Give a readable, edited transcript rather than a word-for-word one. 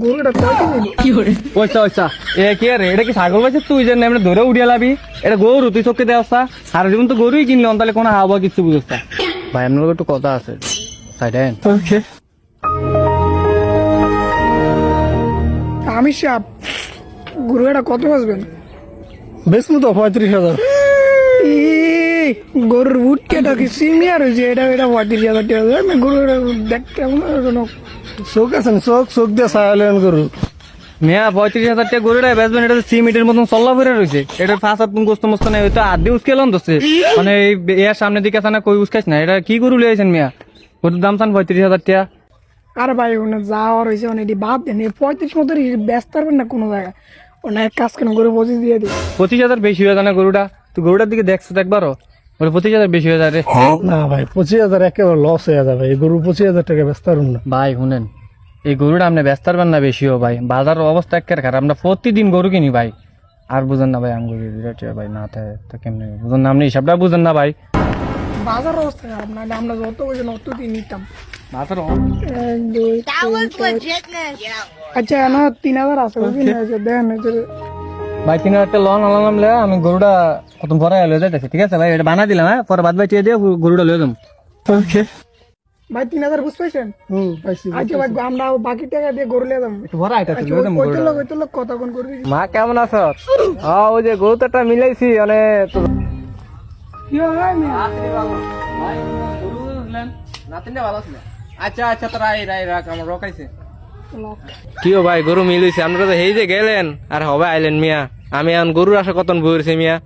গরুটা কয়টা দিল? ওইসা ওইসা এ কি রে, এটা কি ছাগল পাইছিস তুই যে এমনি ধরে উড়িয়ে লাবি? এটা গরু, তুই চোখে দেওয়া সারা জীবন তো গরুই কিনলি, তাহলে কোনো হাওয়া কিছু বুঝছ না। ভাই আপনার লোক একটু কথা আছে সাইডেন। আমি সাপ গরুটা কত বাঁচবেন? বেশ মতো 35,000। গরুর উঠকেটা কি সিনিয়র হয়েছে? এটা 35,000 টাকা। গরুটা দেখতে কেমন যেন। চোখ আছে না, চোখ দিয়ে ছায়ালেন গরু। মিয়া 35,000 টাকা গরুটা বেচবেন, এটা সিমেন্টের মতন চল্লা ফিরে রয়েছে। এটার ফাঁস আপনি গোস্ত মস্ত নেই, হয়তো আদি উস্কেলন ধরছে মানে এই এর সামনের দিকে আছে না, কই উস্কাইস না। এটা কি গরু লিয়েছেন মিয়া? গরুর দাম চান 35,000 টাকা? আর ভাই ওখানে যাওয়ার হয়েছে মানে এটি বাদ দেন। 35 মতো ব্যস্ত পারবেন না কোনো জায়গায়। ওনা এক কাজ কেন গরু 25 দিয়ে দিই। 25,000 বেশি হয়ে যায় না গরুটা? তুই গরুটার দিকে দেখছিস একবারও? ওটা 25,000 বেশি হয়ে যায় রে। না ভাই, 25,000 একেবারে লস হয়ে যাবে। এই গরু 25,000 টাকা ব্যস্ত পারুন না। ভাই শুনেন, এই গরুটা আপনি ব্যস্ত পারবেন না বেশিও ভাই, বাজারের অবস্থা একের খারাপ। আমরা প্রতিদিন গরু কিনি ভাই, আর বুঝেন না ভাই আমি গরু ভাই না থাকে তো কেমনি বুঝেন না? আপনি হিসাবটা বুঝেন না ভাই। বাজার অবস্থা খারাপ, নাহলে আমরা যত বলছেন অত দিয়ে নিতাম। বাজার 1, 2, 3, 4 আচ্ছা না 3,000 আছে বুঝলি না? দেন ভাই 3,000 টাকা লোন আনলাম, আমি গরুটা কত ভরা লয়ে যাইতেছি। ঠিক আছে ভাই, এটা বানা দিলাম, হ্যাঁ পরে বাদ ভাই চেয়ে দিয়ে গরুটা লয়ে যাম। ভাই 3,000 বুঝ পাইছেন? পাইছি। আচ্ছা ভাই আমরা বাকি টাকা দিয়ে গরু লিয়ে যাবো। একটু ভরা এটা লয়ে যাম গরুটা। ওই তো লোক কথা কোন করবি? মা কেমন আছো? ওই যে গরু তো একটা মিলাইছি মানে তো কি হয় না? আচ্ছা আচ্ছা, তো রাখ আমার রকাইছে। কি ও ভাই, গরু মিলাইছে? আপনারা তো হেই যে গেলেন আর হবে আইলেন মিয়া। আমি এখন গরুর আশা কতন বইরছি মিয়া।